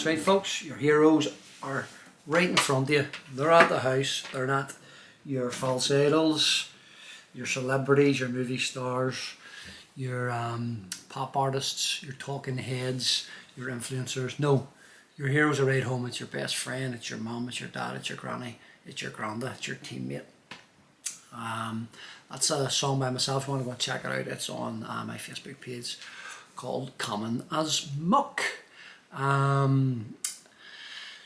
That's right, folks, your heroes are right in front of you. They're at the house. They're not your false idols, your celebrities, your movie stars, your pop artists, your talking heads, your influencers. No, your heroes are right home. It's your best friend, it's your mum, it's your dad, it's your granny, it's your granda, it's your teammate. That's a song by myself. If you want to go and check it out, it's on my Facebook page called Common as Muck.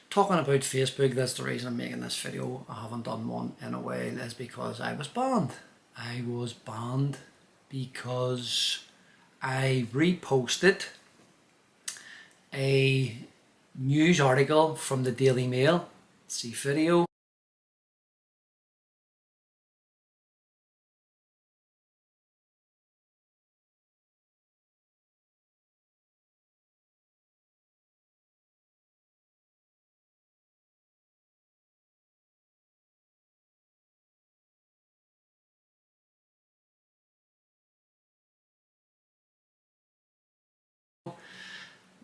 Talking about Facebook, that's the reason I'm making this video. I haven't done one in a while, is because I was banned. I was banned because I reposted a news article from the Daily Mail. See video.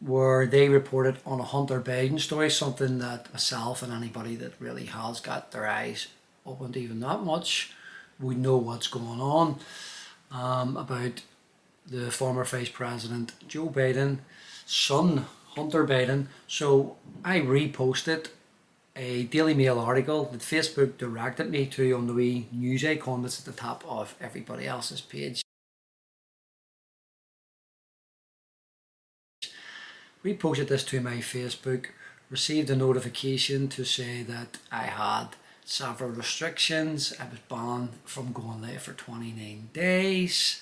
Where they reported on a Hunter Biden story, something that myself and anybody that really has got their eyes opened even that much would know what's going on about the former Vice President Joe Biden's son, Hunter Biden. So I reposted a Daily Mail article that Facebook directed me to on the wee news icon that's at the top of everybody else's page. Reposted this to my Facebook, received a notification to say that I had several restrictions. I was banned from going live for 29 days.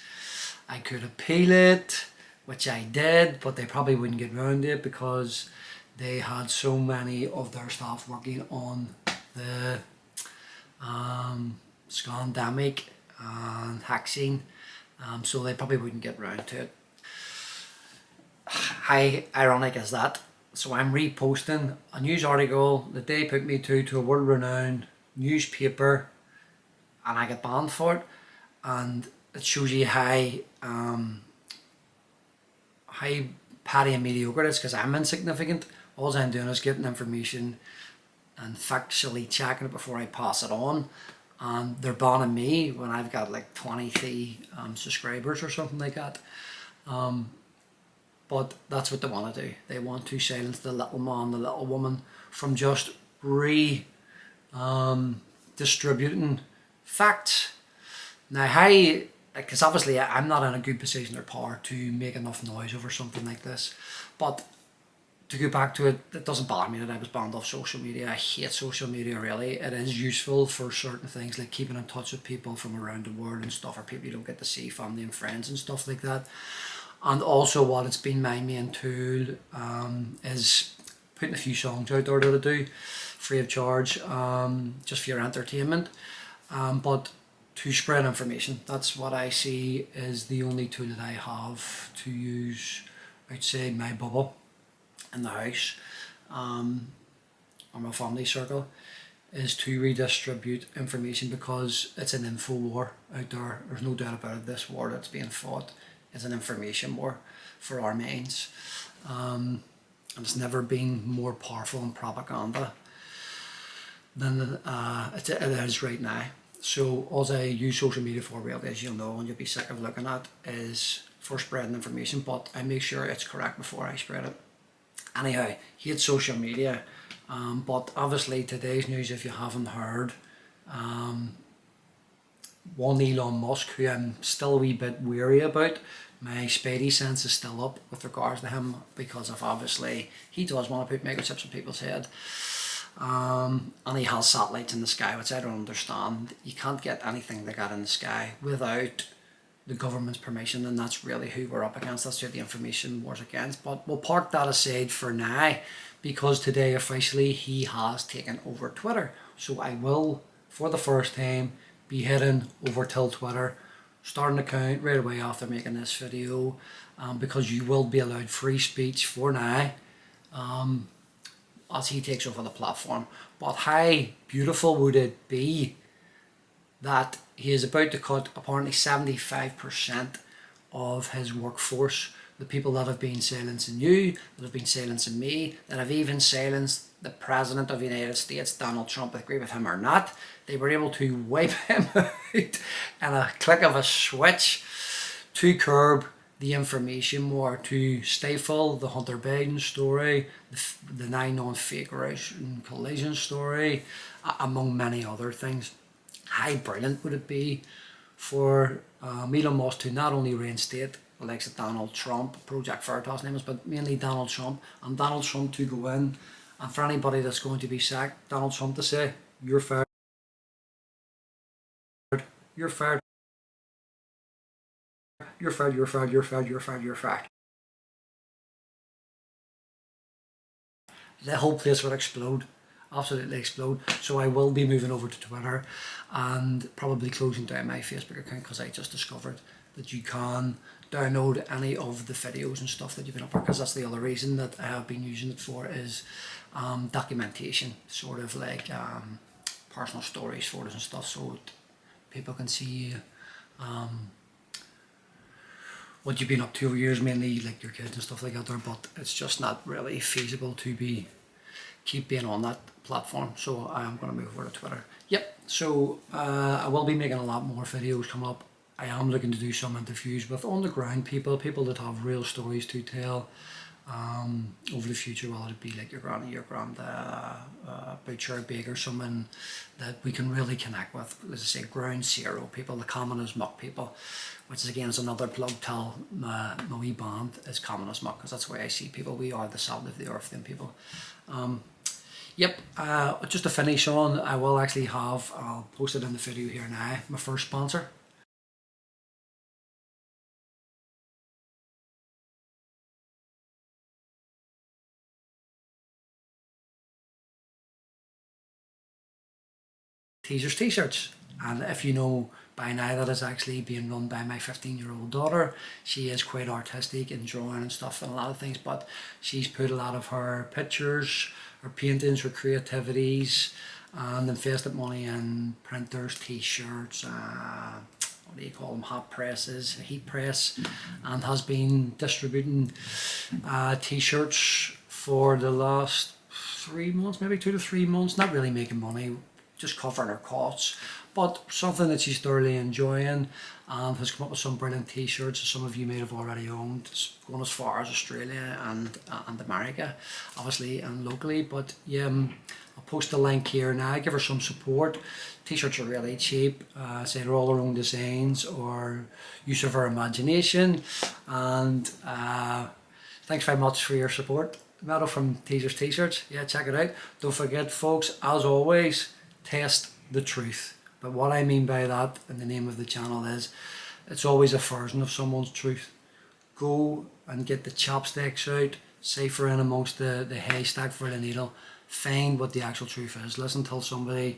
I could appeal it, which I did, but they probably wouldn't get round to it because they had so many of their staff working on the scandemic and hack scene, so they probably wouldn't get round to it. How ironic is that? So I'm reposting a news article that they put me to a world-renowned newspaper, and I get banned for it. And it shows you how petty and mediocre it is, because I'm insignificant. All I'm doing is getting information and factually checking it before I pass it on. And they're banning me when I've got like 23 subscribers or something like that. But that's what they want to do. They want to silence the little man, the little woman, from just distributing facts. Now, how, because obviously I'm not in a good position or power to make enough noise over something like this. But to go back to it, it doesn't bother me that I was banned off social media. I hate social media, really. It is useful for certain things, like keeping in touch with people from around the world and stuff, or people you don't get to see, family and friends and stuff like that. And also what it's been my main tool is putting a few songs out there that I do free of charge, just for your entertainment, but to spread information. That's what I see is the only tool that I have to use outside my bubble in the house, or my family circle, is to redistribute information, because it's an info war out there. There's no doubt about it. This war that's being fought is an information war for our minds, and it's never been more powerful in propaganda than it is right now. So all I use social media for, really, as you'll know and you'll be sick of looking at, is for spreading information, but I make sure it's correct before I spread it. Anyhow, hate social media, but obviously today's news, if you haven't heard, one Elon Musk, who I'm still a wee bit weary about. My spidey sense is still up with regards to him, because of obviously he does want to put microchips in people's head, and he has satellites in the sky, which I don't understand. You can't get anything they got in the sky without the government's permission, and that's really who we're up against. That's who the information war's against. But we'll park that aside for now, because today officially he has taken over Twitter. So I will, for the first time, be heading over till Twitter, start an account right away after making this video, because you will be allowed free speech for now, as he takes over the platform. But how beautiful would it be that he is about to cut apparently 75% of his workforce? the people that have been silencing you, that have been silencing me, that have even silenced the President of the United States, Donald Trump, agree with him or not, they were able to wipe him out in a click of a switch to curb the information war, to stifle the Hunter Biden story, the 9/11 fake Russian collision story, among many other things. How brilliant would it be for Elon Musk to not only reinstate the likes of Donald Trump, Project Veritas names, but mainly Donald Trump, and Donald Trump to go in, and for anybody that's going to be sacked, Donald Trump to say, you're fired, you're fired, you're fired, you're fired, you're fired, you're fired, you're fired. The whole place would explode, absolutely explode. So I will be moving over to Twitter and probably closing down my Facebook account, because I just discovered that you can download any of the videos and stuff that you've been up there, because that's the other reason that I have been using it for, is documentation, sort of like personal stories, photos and stuff, so people can see what you've been up to over years, mainly like your kids and stuff like that there, but it's just not really feasible to keep being on that platform, so I am going to move over to Twitter. Yep, so I will be making a lot more videos coming up. I am looking to do some interviews with on the ground people that have real stories to tell over the future, whether it be like your granny, your granddad, butcher, baker, someone that we can really connect with. As I say, ground zero people, the commonest muck people, which is again is another plug. Tell my wee band is commonest muck, because that's why I see people. We are the salt of the earth, them people. Yep, just to finish on, I will actually have, I'll post it in the video here now, my first sponsor. Teasers t-shirts, and if you know by now that it's actually being run by my 15-year-old daughter. She is quite artistic in drawing and stuff and a lot of things, but she's put a lot of her pictures, her paintings, her creativities, and invested money in printers, t-shirts, what do you call them, hot presses, heat press, and has been distributing t-shirts for the last 3 months, maybe 2 to 3 months, not really making money, just covering her costs, but something that she's thoroughly enjoying, and has come up with some brilliant t-shirts that some of you may have already owned, going as far as Australia and America, obviously, and locally. But yeah, I'll post the link here now, give her some support. T-shirts are really cheap, say they're all her own designs or use of her imagination, and thanks very much for your support. Metal from Teasers T-shirts, yeah, check it out. Don't forget folks, as always, test the truth. But what I mean by that, in the name of the channel, is it's always a version of someone's truth. Go and get the chopsticks out, cipher in amongst the haystack for the needle, find what the actual truth is. Listen till somebody's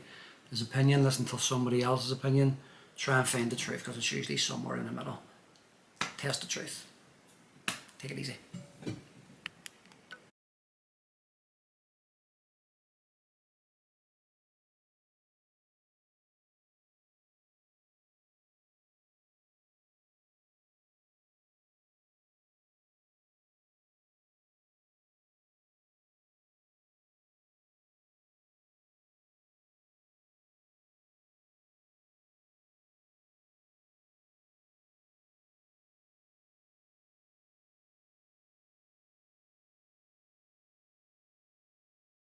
opinion, listen till somebody else's opinion, try and find the truth, because it's usually somewhere in the middle. Test the truth. Take it easy.